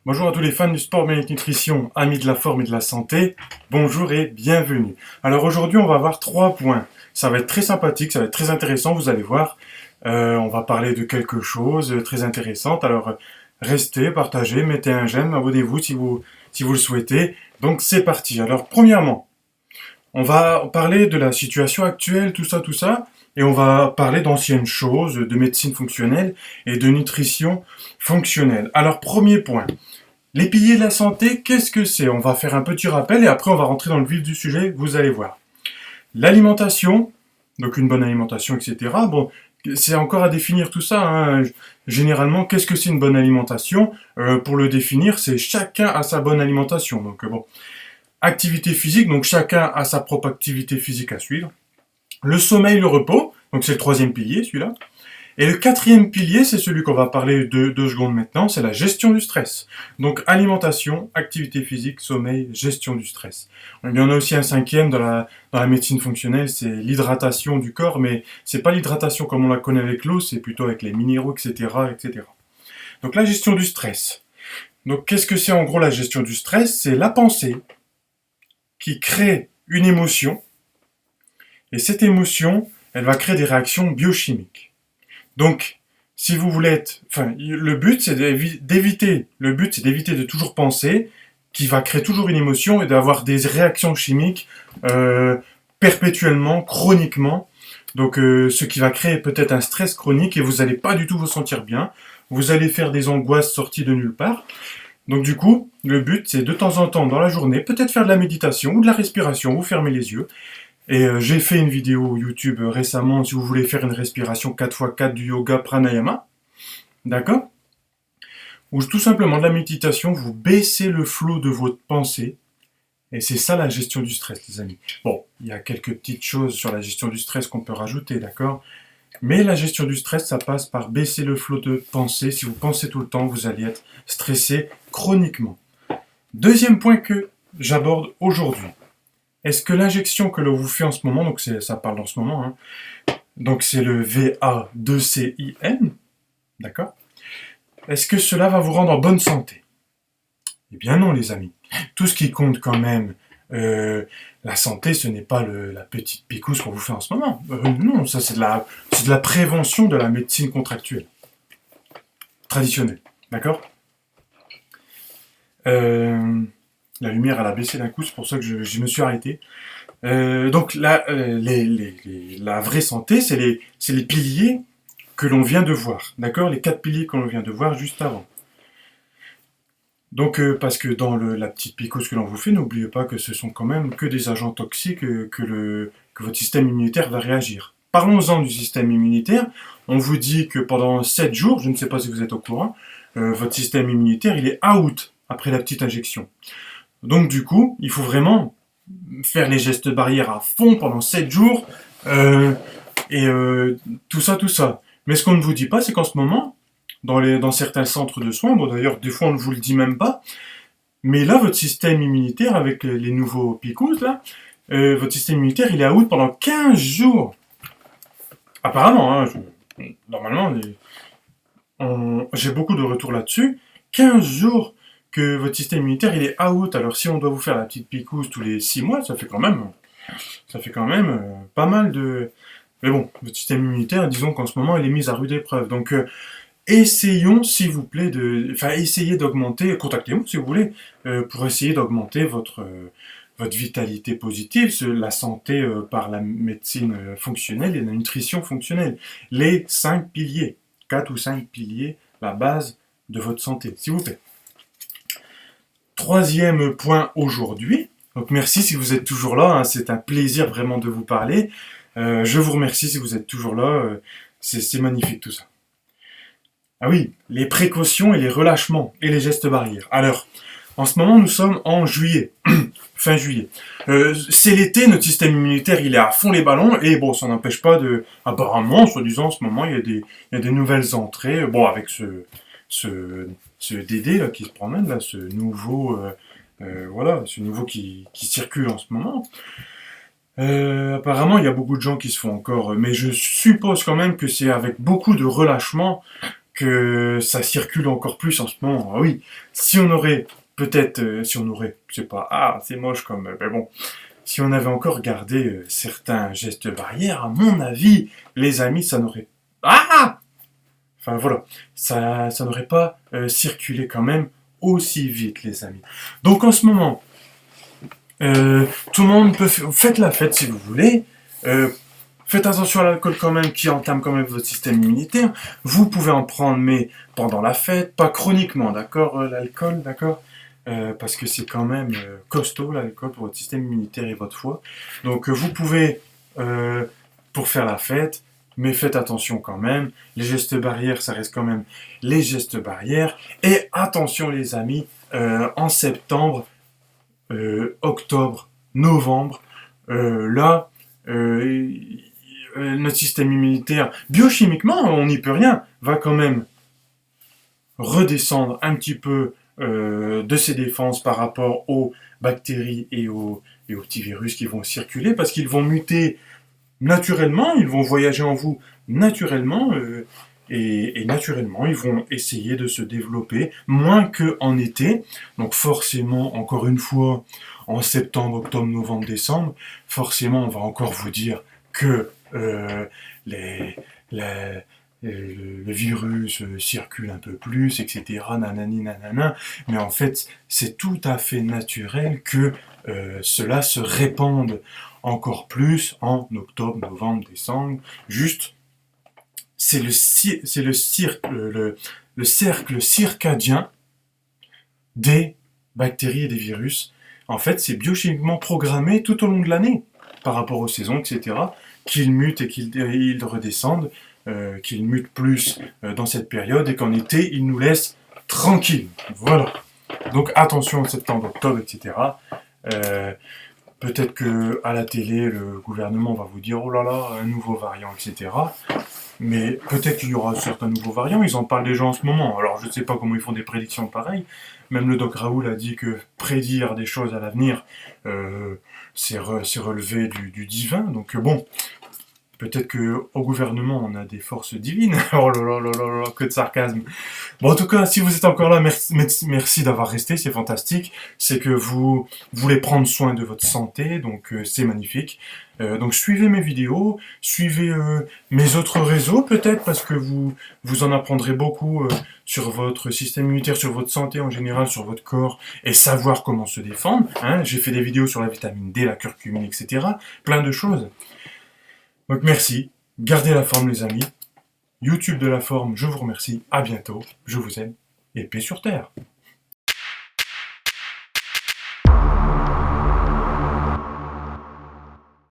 Bonjour à tous les fans du sport bien nutrition, amis de la forme et de la santé, bonjour et bienvenue. Alors aujourd'hui on va voir 3 points, ça va être très sympathique, ça va être très intéressant, vous allez voir. On va parler de quelque chose de très intéressant, alors restez, partagez, mettez un j'aime, abonnez-vous si vous le souhaitez. Donc c'est parti. Alors premièrement, on va parler de la situation actuelle, tout ça, et on va parler d'anciennes choses, de médecine fonctionnelle et de nutrition fonctionnelle. Alors premier point. Les piliers de la santé, qu'est-ce que c'est? On va faire un petit rappel et après on va rentrer dans le vif du sujet, vous allez voir. L'alimentation, donc une bonne alimentation, etc. Bon, c'est encore à définir tout ça, hein. Généralement, qu'est-ce que c'est une bonne alimentation? Pour le définir, c'est chacun a sa bonne alimentation. Donc bon, activité physique, donc chacun a sa propre activité physique à suivre. Le sommeil, le repos, donc c'est le troisième pilier, celui-là. Et le quatrième pilier, c'est celui qu'on va parler de 2 secondes maintenant, c'est la gestion du stress. Donc alimentation, activité physique, sommeil, gestion du stress. Il y en a aussi un cinquième dans la médecine fonctionnelle, c'est l'hydratation du corps, mais c'est pas l'hydratation comme on la connaît avec l'eau, c'est plutôt avec les minéraux, etc., etc. Donc la gestion du stress. Donc qu'est-ce que c'est en gros la gestion du stress? C'est la pensée qui crée une émotion, et cette émotion, elle va créer des réactions biochimiques. Donc, si vous voulez être, le but c'est d'éviter de toujours penser, qui va créer toujours une émotion et d'avoir des réactions chimiques perpétuellement, chroniquement. Donc, ce qui va créer peut-être un stress chronique et vous n'allez pas du tout vous sentir bien. Vous allez faire des angoisses sorties de nulle part. Donc du coup, le but c'est de temps en temps dans la journée, peut-être faire de la méditation ou de la respiration, vous fermez les yeux. Et j'ai fait une vidéo YouTube récemment, si vous voulez faire une respiration 4x4 du yoga pranayama, d'accord? Ou tout simplement de la méditation, vous baissez le flot de votre pensée, et c'est ça la gestion du stress, les amis. Bon, il y a quelques petites choses sur la gestion du stress qu'on peut rajouter, d'accord? Mais la gestion du stress, ça passe par baisser le flot de pensée. Si vous pensez tout le temps, vous allez être stressé chroniquement. Deuxième point que j'aborde aujourd'hui. Est-ce que l'injection que l'on vous fait en ce moment, donc ça parle en ce moment, hein, donc c'est le VA2CIN, d'accord? Est-ce que cela va vous rendre en bonne santé? Eh bien non, les amis. Tout ce qui compte quand même, la santé, ce n'est pas la petite picouse qu'on vous fait en ce moment. Non, ça c'est de la prévention de la médecine contractuelle, traditionnelle, d'accord? La lumière, elle a baissé d'un coup, c'est pour ça que je me suis arrêté. Donc la vraie santé, c'est les piliers que l'on vient de voir, d'accord? Les 4 piliers que l'on vient de voir juste avant. Donc parce que dans la petite picouse que l'on vous fait, n'oubliez pas que ce sont quand même que des agents toxiques que votre système immunitaire va réagir. Parlons-en du système immunitaire. On vous dit que pendant 7 jours, je ne sais pas si vous êtes au courant, votre système immunitaire, il est out après la petite injection. Donc du coup, il faut vraiment faire les gestes barrières à fond pendant 7 jours, et tout ça. Mais ce qu'on ne vous dit pas, c'est qu'en ce moment, dans certains centres de soins, bon d'ailleurs des fois on ne vous le dit même pas, mais là votre système immunitaire avec les nouveaux picouz là, votre système immunitaire il est out pendant 15 jours. Apparemment, hein, normalement, j'ai beaucoup de retours là-dessus. 15 jours que votre système immunitaire il est out. Alors si on doit vous faire la petite picouse tous les 6 mois, ça fait quand même pas mal de... Mais bon, votre système immunitaire, disons qu'en ce moment, il est mis à rude épreuve. Donc, essayons, s'il vous plaît, essayez d'augmenter, contactez-moi si vous voulez, pour essayer d'augmenter votre vitalité positive, la santé par la médecine fonctionnelle et la nutrition fonctionnelle. Les 5 piliers, 4 ou 5 piliers, la base de votre santé, s'il vous plaît. Troisième point aujourd'hui. Donc merci si vous êtes toujours là, hein, c'est un plaisir vraiment de vous parler. Je vous remercie si vous êtes toujours là, c'est magnifique tout ça. Ah oui, les précautions et les relâchements et les gestes barrières. Alors, en ce moment nous sommes en juillet, fin juillet. C'est l'été, notre système immunitaire il est à fond les ballons et bon ça n'empêche pas de... Apparemment, soi-disant en ce moment il y a des nouvelles entrées, bon avec ce Dédé là qui se promène là, ce nouveau ce nouveau qui circule en ce moment. Apparemment, il y a beaucoup de gens qui se font encore, mais je suppose quand même que c'est avec beaucoup de relâchement que ça circule encore plus en ce moment. Ah oui, si on aurait, peut-être, si on aurait, je sais pas, ah, c'est moche comme, mais bon, si on avait encore gardé certains gestes barrières, à mon avis, les amis, ça n'aurait... Ah! Enfin voilà, ça n'aurait pas circulé quand même aussi vite, les amis. Donc en ce moment, tout le monde peut faire... Faites la fête si vous voulez. Euh, Faites attention à l'alcool quand même, qui entame quand même votre système immunitaire. Vous pouvez en prendre, mais pendant la fête, pas chroniquement, d'accord, l'alcool, d'accord. Parce que c'est quand même costaud l'alcool pour votre système immunitaire et votre foie. Donc vous pouvez euh, pour faire la fête, mais faites attention quand même. Les gestes barrières, ça reste quand même les gestes barrières. Et attention les amis, en septembre, octobre, novembre, là, euh, notre système immunitaire, biochimiquement, on n'y peut rien, va quand même redescendre un petit peu de ses défenses par rapport aux bactéries et aux petits virus qui vont circuler, parce qu'ils vont muter naturellement, ils vont voyager en vous naturellement, et naturellement, ils vont essayer de se développer moins qu'en été. Donc forcément, encore une fois, en septembre, octobre, novembre, décembre, forcément, on va encore vous dire que les, les- le virus circule un peu plus, etc. Nanani, nanana. Mais en fait, c'est tout à fait naturel que cela se répande encore plus en octobre, novembre, décembre. Juste, le cercle circadien des bactéries et des virus. En fait, c'est biochimiquement programmé tout au long de l'année, par rapport aux saisons, etc., qu'ils mutent et qu'ils redescendent, qu'ils mutent plus dans cette période, et qu'en été, ils nous laissent tranquilles. Voilà. Donc attention en septembre, octobre, etc. Euh, Peut-être que à la télé, le gouvernement va vous dire oh là là, un nouveau variant, etc. Mais peut-être qu'il y aura certains nouveaux variants, ils en parlent déjà en ce moment. Alors je ne sais pas comment ils font des prédictions pareilles. Même le doc Raoul a dit que prédire des choses à l'avenir, c'est relevé du divin. Donc bon, peut-être qu'au gouvernement, on a des forces divines. Oh là là là là là, que de sarcasme. Bon, en tout cas, si vous êtes encore là, merci d'avoir resté, c'est fantastique. C'est que vous voulez prendre soin de votre santé, donc c'est magnifique. Donc suivez mes vidéos, suivez mes autres réseaux peut-être, parce que vous en apprendrez beaucoup sur votre système immunitaire, sur votre santé en général, sur votre corps, et savoir comment se défendre. Hein. J'ai fait des vidéos sur la vitamine D, la curcumine, etc. Plein de choses. Donc merci, gardez la forme les amis. YouTube de la forme, je vous remercie, à bientôt, je vous aime, et paix sur terre.